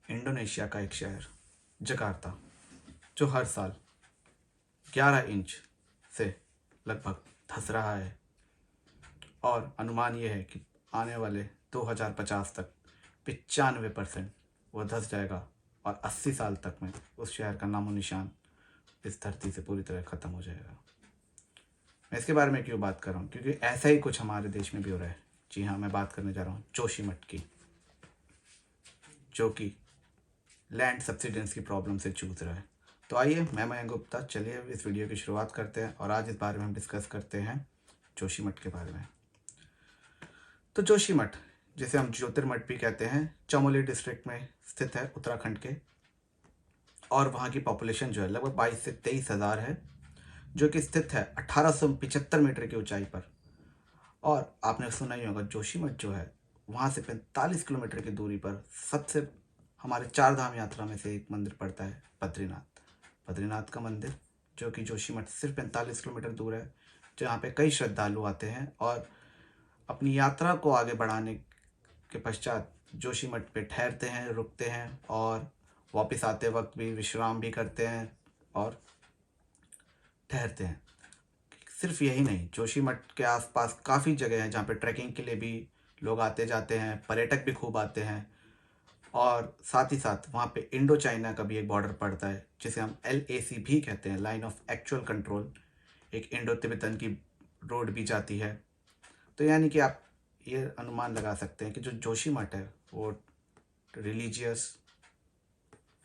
Indonesia का एक शहर जकार्ता, जो हर साल 11 इंच से लगभग धंस रहा है और अनुमान ये है कि आने वाले 2050 तक 95% वो धंस जाएगा और 80 साल तक में उस शहर का नामो निशान इस धरती से पूरी तरह ख़त्म हो जाएगा। मैं इसके बारे में क्यों बात कर रहा हूँ? क्योंकि ऐसा ही कुछ हमारे देश में भी हो रहा है। जी हाँ, मैं बात करने जा रहा हूँ जोशीमठ की, जो कि लैंड सब्सिडेंस की प्रॉब्लम से जूझ रहा है। तो आइए, मैं मयंक गुप्ता, चलिए इस वीडियो की शुरुआत करते हैं और आज इस बारे में हम डिस्कस करते हैं जोशीमठ के बारे में। तो जोशीमठ, जिसे हम ज्योतिर्मठ भी कहते हैं, चमोली डिस्ट्रिक्ट में स्थित है, उत्तराखंड के, और वहाँ की पॉपुलेशन जो है लगभग 22 से 23 हज़ार है, जो कि स्थित है 1875 मीटर की ऊंचाई पर। और आपने सुना ही होगा, जोशीमठ जो है वहाँ से 45 किलोमीटर की दूरी पर सबसे हमारे 4 धाम यात्रा में से एक मंदिर पड़ता है, बद्रीनाथ। बद्रीनाथ का मंदिर, जो कि जोशीमठ से सिर्फ 45 किलोमीटर दूर है, जहाँ पे कई श्रद्धालु आते हैं और अपनी यात्रा को आगे बढ़ाने के पश्चात जोशीमठ पे ठहरते हैं, रुकते हैं और वापस आते वक्त भी विश्राम भी करते हैं और ठहरते हैं। सिर्फ यही नहीं, जोशीमठ के आसपास काफ़ी जगह हैं जहाँ पे ट्रैकिंग के लिए भी लोग आते जाते हैं, पर्यटक भी खूब आते हैं। और साथ ही साथ वहाँ पे इंडो चाइना का भी एक बॉर्डर पड़ता है, जिसे हम LAC भी कहते हैं, लाइन ऑफ एक्चुअल कंट्रोल। एक इंडो तिब्बतन की रोड भी जाती है। तो यानी कि आप ये अनुमान लगा सकते हैं कि जो जोशीमठ है वो रिलीजियस,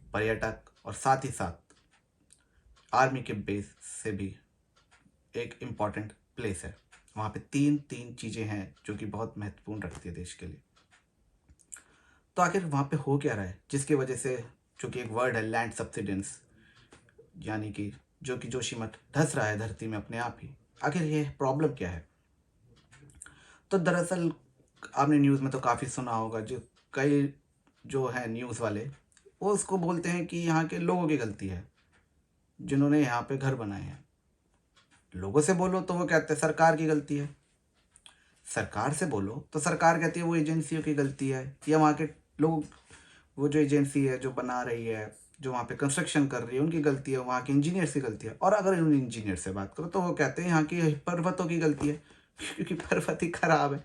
पर्यटक और साथ ही साथ आर्मी के बेस से भी एक इम्पॉर्टेंट प्लेस है। वहाँ पे तीन चीज़ें हैं जो कि बहुत महत्वपूर्ण रखती है देश के लिए। तो आखिर वहाँ पे हो क्या रहा है, जिसकी वजह से, जो कि एक वर्ड है लैंड सब्सिडेंस, यानी कि जो कि जोशीमठ धंस रहा है धरती में अपने आप ही। आखिर ये प्रॉब्लम क्या है? तो दरअसल आपने न्यूज़ में तो काफ़ी सुना होगा, जो कई जो है न्यूज़ वाले, वो उसको बोलते हैं कि यहाँ के लोगों की गलती है जिन्होंने यहाँ पे घर बनाए हैं। लोगों से बोलो तो वो कहते हैं सरकार की गलती है, सरकार से बोलो तो सरकार कहती है वो एजेंसियों की गलती है, या वहाँ के लोग, वो जो एजेंसी है जो बना रही है, जो वहाँ पे कंस्ट्रक्शन कर रही है, उनकी गलती है, वहाँ के इंजीनियर्स की गलती है। और अगर उन इंजीनियर से बात करो तो वो कहते हैं यहाँ की पर्वतों की गलती है, क्योंकि पर्वत ही खराब है,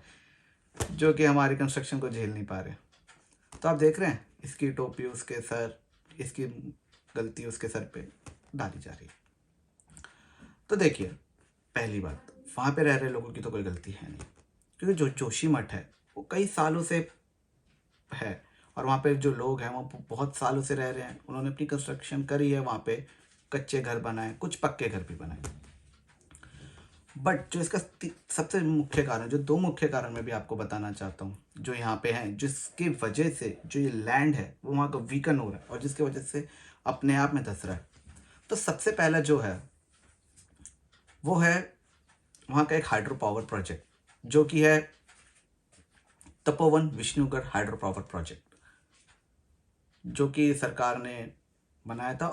जो कि हमारी कंस्ट्रक्शन को झेल नहीं पा रहे। तो आप देख रहे हैं, इसकी टोपी उसके सर, इसकी गलती उसके सर पे डाली जा रही है। तो देखिए, पहली बात, वहाँ पे रह रहे लोगों की तो कोई गलती है नहीं, क्योंकि जो जोशीमठ है वो कई सालों से है और वहाँ पे जो लोग हैं वो बहुत सालों से रह रहे हैं। उन्होंने अपनी कंस्ट्रक्शन करी है, वहाँ पे कच्चे घर बनाए, कुछ पक्के घर भी बनाए। बट जो इसका सबसे मुख्य कारण, जो 2 मुख्य कारण मैं भी आपको बताना चाहता हूँ, जो यहाँ पे हैं, जिसकी वजह से जो ये लैंड है वो वहाँ का वीकन हो रहा है और जिसकी वजह से अपने आप में धंस रहा है। तो सबसे पहला जो है वो है वहाँ का एक हाइड्रो पावर प्रोजेक्ट, जो कि है Tapovan Vishnugarh hydro power project, जो कि सरकार ने बनाया था।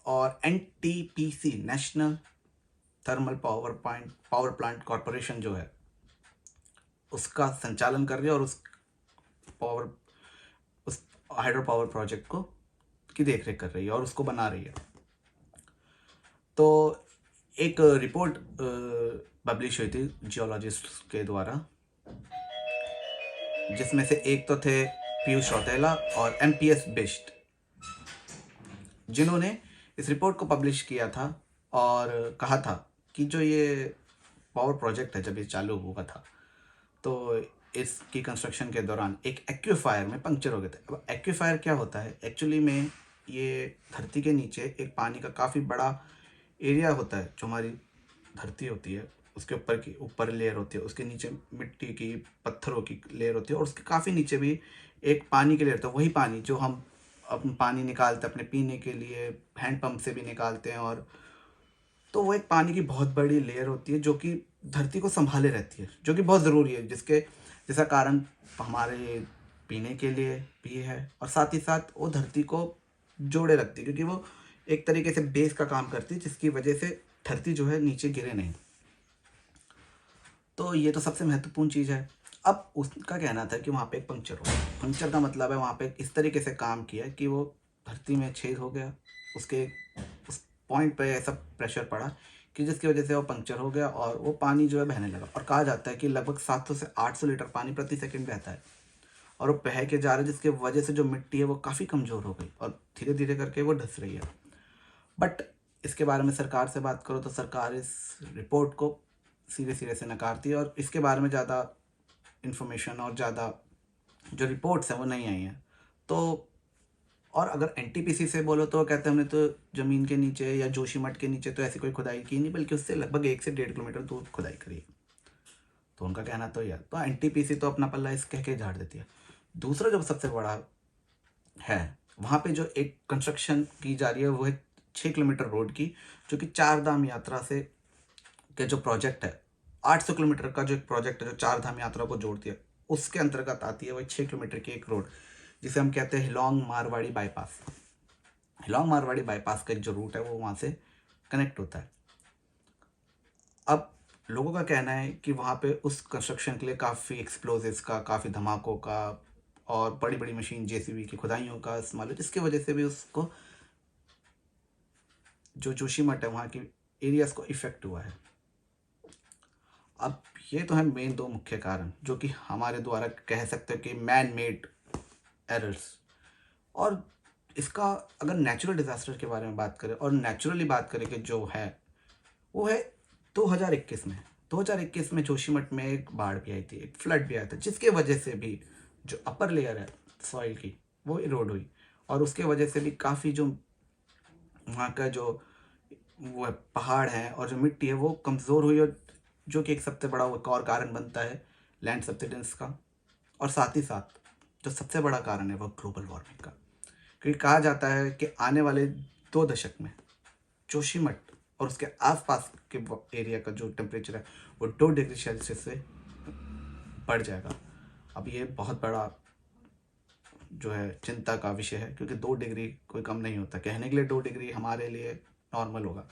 और NTPC, national thermal power plant corporation जो है, उसका संचालन कर रही है और उस हाइड्रो पावर प्रोजेक्ट को की देखरेख कर रही है और उसको बना रही है। तो एक रिपोर्ट पब्लिश हुई थी जियोलॉजिस्ट के द्वारा, जिसमें से एक तो थे पीयूष रौतेला और MPS बिष्ट, जिन्होंने इस रिपोर्ट को पब्लिश किया था और कहा था कि जो ये पावर प्रोजेक्ट है, जब ये चालू हुआ था तो इसकी कंस्ट्रक्शन के दौरान एक एक्वीफायर में पंक्चर हो गया था। अब एक्वीफायर क्या होता है? एक्चुअली में ये धरती के नीचे एक पानी का काफ़ी बड़ा एरिया होता है। जो हमारी धरती होती है उसके ऊपर लेयर होती है, उसके नीचे मिट्टी की, पत्थरों की लेयर होती है और उसके काफ़ी नीचे भी एक पानी की लेयर होता है। वही पानी जो हम अपने पानी निकालते हैं अपने पीने के लिए, हैंडपम्प से भी निकालते हैं। और तो वो एक पानी की बहुत बड़ी लेयर होती है जो कि धरती को संभाले रहती है, जो कि बहुत ज़रूरी है, जिसका कारण हमारे पीने के लिए भी है और साथ ही साथ वो धरती को जोड़े रखती है, क्योंकि वो एक तरीके से बेस का काम करती है, जिसकी वजह से धरती जो है नीचे गिरे नहीं। तो ये तो सबसे महत्वपूर्ण चीज़ है। अब उसका कहना था कि वहाँ पे एक पंक्चर हो गया। पंक्चर का मतलब है वहाँ पे इस तरीके से काम किया कि वो धरती में छेद हो गया, उसके उस पॉइंट पे ऐसा प्रेशर पड़ा कि जिसकी वजह से वो पंक्चर हो गया और वो पानी जो है बहने लगा। और कहा जाता है कि लगभग 700 से 800 लीटर पानी प्रति सेकंड बहता है और वो बह के जा रहा है, जिसकी वजह से जो मिट्टी है वो काफ़ी कमज़ोर हो गई और धीरे धीरे करके वो धंस रही है। बट इसके बारे में सरकार से बात करो तो सरकार इस रिपोर्ट को सीधे सीधे से नकारती है और इसके बारे में ज़्यादा इन्फॉर्मेशन और ज़्यादा जो रिपोर्ट्स हैं वो नहीं आई हैं। तो और अगर एनटीपीसी से बोलो तो कहते हैं हमने तो ज़मीन के नीचे या जोशीमठ के नीचे तो ऐसी कोई खुदाई की नहीं, बल्कि उससे लगभग 1 से 1.5 किलोमीटर दूर खुदाई करी है। तो उनका कहना तो यह तो एनटीपीसी तो अपना पल्ला इस कह के झाड़ देती है। दूसरा जो सबसे बड़ा है, वहाँ पे जो एक कंस्ट्रक्शन की जा रही है वो है 6 किलोमीटर रोड की, जो कि चार धाम यात्रा से के जो प्रोजेक्ट है, 800 किलोमीटर का जो एक प्रोजेक्ट है जो चार धाम यात्रा को जोड़ती है, उसके अंतर्गत आती है वही 6 किलोमीटर की एक रोड, जिसे हम कहते हैं हिलोंग मारवाड़ी बाईपास। हिलोंग मारवाड़ी बाईपास का एक जो रूट है वो वहाँ से कनेक्ट होता है। अब लोगों का कहना है कि वहाँ पे उस कंस्ट्रक्शन के लिए काफ़ी एक्सप्लोजिव्स का, काफ़ी धमाकों का और बड़ी बड़ी मशीन जेसीबी की खुदाइयों का इस्तेमाल हो, जिसकी वजह से भी उसको जो जोशीमठ है वहाँ की एरियाज को इफ़ेक्ट हुआ है। अब ये तो है मेन दो मुख्य कारण जो कि हमारे द्वारा कह सकते हैं कि मैन मेड एरर्स। और इसका अगर नेचुरल डिज़ास्टर के बारे में बात करें और नेचुरली बात करें कि जो है वो है 2021 में। 2021 में जोशीमठ में एक बाढ़ भी आई थी, एक फ्लड भी आया था, जिसके वजह से भी जो अपर लेयर है सॉइल की वो इरोड हुई और उसके वजह से भी काफ़ी जो वहाँ का जो वो है पहाड़ है और जो मिट्टी है वो कमज़ोर हुई, और जो कि एक सबसे बड़ा एक और कारण बनता है लैंड सब्सिडेंस का। और साथ ही साथ जो सबसे बड़ा कारण है वो ग्लोबल वार्मिंग का, क्योंकि कहा जाता है कि आने वाले 2 दशक में जोशीमठ और उसके आसपास के एरिया का जो टेम्परेचर है वो 2 डिग्री सेल्सियस से बढ़ जाएगा। अब ये बहुत बड़ा जो है चिंता का विषय है, क्योंकि 2 डिग्री कोई कम नहीं होता। कहने के लिए 2 डिग्री हमारे लिए नॉर्मल होगा,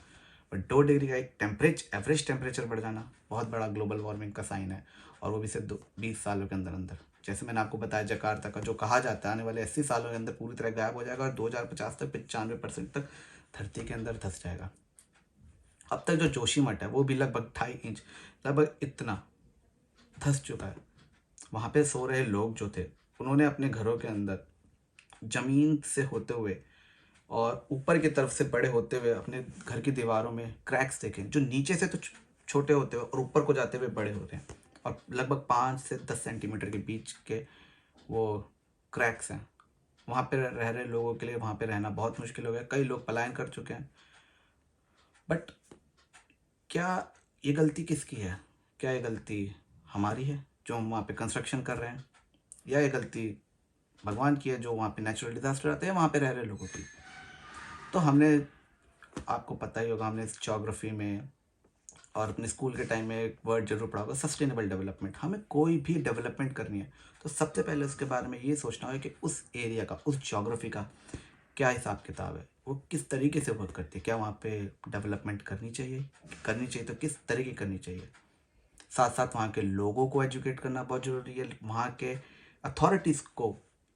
बट 2 डिग्री का एक एवरेज टेम्परेचर बढ़ जाना बहुत बड़ा ग्लोबल वार्मिंग का साइन है, और वो भी सिर्फ 20 सालों के अंदर अंदर। जैसे मैंने आपको बताया जकार्ता का जो कहा जाता है आने वाले 80 सालों के अंदर पूरी तरह गायब हो जाएगा और 2050 तक 95% तक धरती के अंदर धंस जाएगा। अब तक जो जोशीमठ है वो भी लगभग 2.5 इंच लगभग इतना धंस चुका है। वहाँ पे सो रहे लोग जो थे उन्होंने अपने घरों के अंदर ज़मीन से होते हुए और ऊपर की तरफ से बड़े होते हुए अपने घर की दीवारों में क्रैक्स देखे, जो नीचे से तो छोटे होते हुए और ऊपर को जाते हुए बड़े होते हैं, और लगभग 5 से 10 सेंटीमीटर के बीच के वो क्रैक्स हैं। वहाँ पे रह रहे लोगों के लिए वहाँ पे रहना बहुत मुश्किल हो गया, कई लोग पलायन कर चुके हैं। बट क्या ये गलती किसकी है? क्या ये गलती हमारी है जो हम वहाँ पे कंस्ट्रक्शन कर रहे हैं, या ये गलती भगवान की है जो वहाँ पे नेचुरल डिज़ास्टर आते हैं वहाँ पे रह रहे लोगों की? तो हमने, आपको पता ही होगा, हमने ज्योग्राफी में और अपने स्कूल के टाइम में एक वर्ड जरूर पढ़ा होगा, सस्टेनेबल डेवलपमेंट। हमें कोई भी डेवलपमेंट करनी है तो सबसे पहले उसके बारे में ये सोचना होगा कि उस एरिया का, उस ज्योग्राफी का क्या हिसाब किताब है, वो किस तरीके से वर्क करती है, क्या वहाँ पे डेवलपमेंट करनी चाहिए तो किस तरीके करनी चाहिए। साथ साथ वहाँ के लोगों को एजुकेट करना बहुत ज़रूरी है, वहाँ के अथॉरिटीज़ को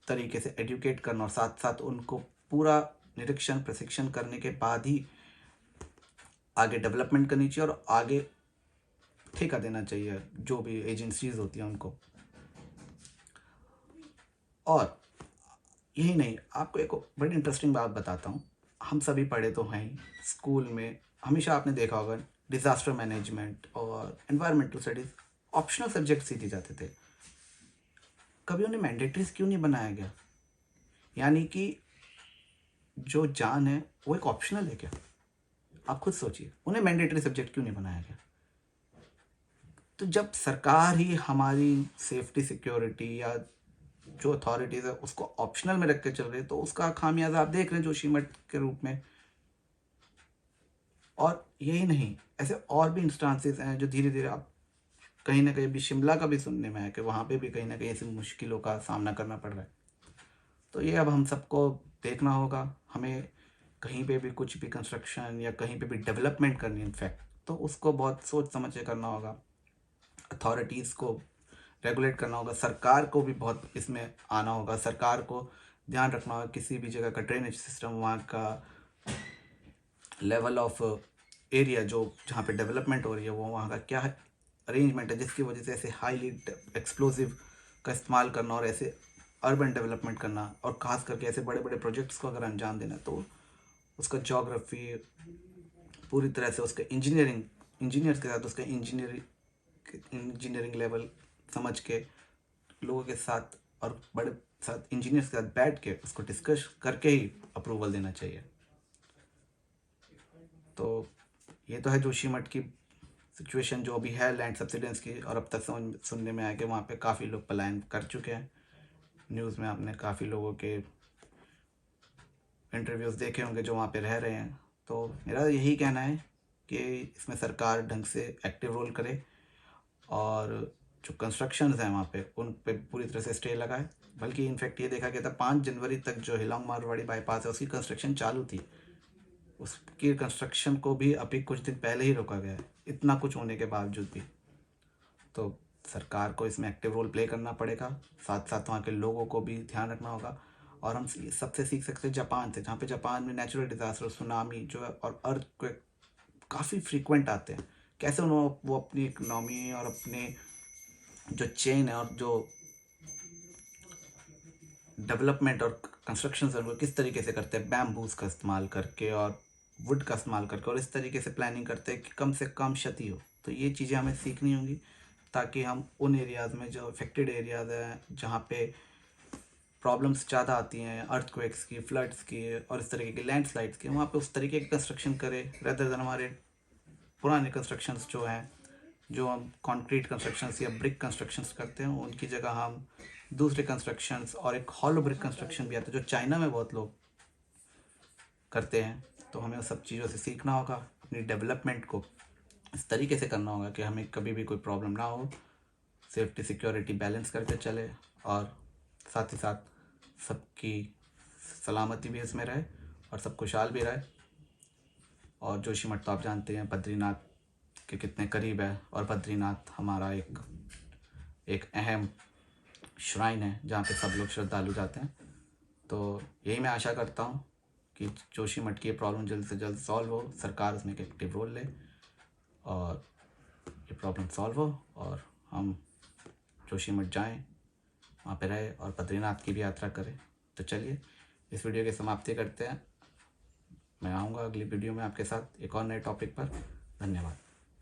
तरीके से एजुकेट करना, और साथ साथ उनको पूरा निरीक्षण प्रशिक्षण करने के बाद ही आगे डेवलपमेंट करनी चाहिए और आगे ठेका देना चाहिए जो भी एजेंसीज होती हैं उनको। और यही नहीं, आपको एक बड़ी इंटरेस्टिंग बात बताता हूँ। हम सभी पढ़े तो हैं ही, स्कूल में हमेशा आपने देखा होगा डिज़ास्टर मैनेजमेंट और एनवायरमेंटल स्टडीज़ ऑप्शनल सब्जेक्ट्स ही दिए जाते थे। कभी उन्हें मैंडेटरीज क्यों नहीं बनाया गया? यानी कि जो जान है वो एक ऑप्शनल है क्या? आप खुद सोचिए, उन्हें मैंडेटरी सब्जेक्ट क्यों नहीं बनाया गया? तो जब सरकार ही हमारी सेफ्टी सिक्योरिटी या जो अथॉरिटीज़ है उसको ऑप्शनल में रख के चल रही है, तो उसका खामियाजा आप देख रहे हैं जोशीमठ के रूप में। और यही नहीं, ऐसे और भी इंस्टांसेस हैं जो धीरे धीरे आप कहीं ना कहीं भी शिमला का भी सुनने में है कि वहाँ पे भी कहीं ना कहीं ऐसी मुश्किलों का सामना करना पड़ रहा है। तो ये अब हम सबको देखना होगा। हमें कहीं पे भी कुछ भी कंस्ट्रक्शन या कहीं पे भी डेवलपमेंट करनी है इनफैक्ट, तो उसको बहुत सोच समझ के करना होगा। अथॉरिटीज़ को रेगुलेट करना होगा, सरकार को भी बहुत इसमें आना होगा, सरकार को ध्यान रखना होगा किसी भी जगह का ड्रेनेज सिस्टम, वहाँ का लेवल ऑफ एरिया जो जहाँ पे डेवलपमेंट हो रही है वो वहाँ का क्या है अरेंजमेंट है, जिसकी वजह से ऐसे हाईली एक्सप्लोसिव का इस्तेमाल करना और ऐसे अर्बन डेवलपमेंट करना, और ख़ास करके ऐसे बड़े बड़े प्रोजेक्ट्स को अगर अंजाम देना तो उसका जोग्राफी पूरी तरह से, उसका इंजीनियर्स के साथ उसका इंजीनियरिंग लेवल समझ के लोगों के साथ और बड़े साथ इंजीनियर्स के साथ बैठ के उसको डिस्कस करके ही अप्रूवल देना चाहिए। तो ये तो है जोशीमठ की सिचुएशन जो अभी है लैंड सब्सिडेंस की, और अब तक सुनने में आया कि वहाँ पे काफ़ी लोग पलायन कर चुके हैं। न्यूज़ में आपने काफ़ी लोगों के इंटरव्यूज़ देखे होंगे जो वहाँ पे रह रहे हैं। तो मेरा यही कहना है कि इसमें सरकार ढंग से एक्टिव रोल करे, और जो कंस्ट्रक्शंस हैं वहाँ पे उन पे पूरी तरह से स्टे लगाए। बल्कि इनफैक्ट ये देखा गया था 5 जनवरी तक जो हिलोंग मारवाड़ी बाईपास है उसकी कंस्ट्रक्शन चालू थी, उसकी कंस्ट्रक्शन को भी अभी कुछ दिन पहले ही रोका गया है, इतना कुछ होने के बावजूद भी। तो सरकार को इसमें एक्टिव रोल प्ले करना पड़ेगा, साथ साथ वहाँ के लोगों को भी ध्यान रखना होगा। और हम सबसे सीख सकते हैं जापान से, जहाँ पे जापान में नेचुरल डिज़ास्टर, सुनामी जो है और अर्थक्वेक काफ़ी फ्रीक्वेंट आते हैं, कैसे उन्होंने वो अपनी इकनॉमी और अपने जो चेन है और जो डेवलपमेंट और कंस्ट्रक्शन है वो किस तरीके से करते हैं, बैम्बूज का इस्तेमाल करके और वुड का इस्तेमाल करके, और इस तरीके से प्लानिंग करते हैं कि कम से कम क्षति हो। तो ये चीज़ें हमें सीखनी होंगी ताकि हम उन एरियाज़ में जो अफेक्टेड एरियाज़ हैं जहाँ पे प्रॉब्लम्स ज़्यादा आती हैं अर्थक्वेक्स की, फ्लड्स की और इस तरीके की लैंडस्लाइड्स की, वहाँ पे उस तरीके की कंस्ट्रक्शन करें रेदर देन हमारे पुराने कंस्ट्रक्शंस जो हैं, जो हम कंक्रीट कंस्ट्रक्शंस या ब्रिक कंस्ट्रक्शंस करते हैं, उनकी जगह हम दूसरे कंस्ट्रक्शंस, और एक हॉलो ब्रिक कंस्ट्रक्शन भी आता है जो चाइना में बहुत लोग करते हैं। तो हमें उस सब चीज़ों से सीखना होगा, अपनी डेवलपमेंट को इस तरीके से करना होगा कि हमें कभी भी कोई प्रॉब्लम ना हो, सेफ्टी सिक्योरिटी बैलेंस करके चले, और साथ ही साथ सबकी सलामती भी इसमें रहे और सब खुशहाल भी रहे। और जोशीमठ तो आप जानते हैं बद्रीनाथ के कितने करीब है, और बद्रीनाथ हमारा एक अहम श्राइन है जहाँ पे सब लोग श्रद्धालु जाते हैं। तो यही मैं आशा करता हूँ कि जोशीमठ की ये प्रॉब्लम जल्द से जल्द सॉल्व हो, सरकार उसमें एक एक्टिव रोल ले और ये प्रॉब्लम सॉल्व हो, और हम जोशीमठ जाएं, वहाँ पे रहे और बद्रीनाथ की भी यात्रा करें। तो चलिए इस वीडियो की समाप्ति करते हैं। मैं आऊँगा अगली वीडियो में आपके साथ एक और नए टॉपिक पर। धन्यवाद।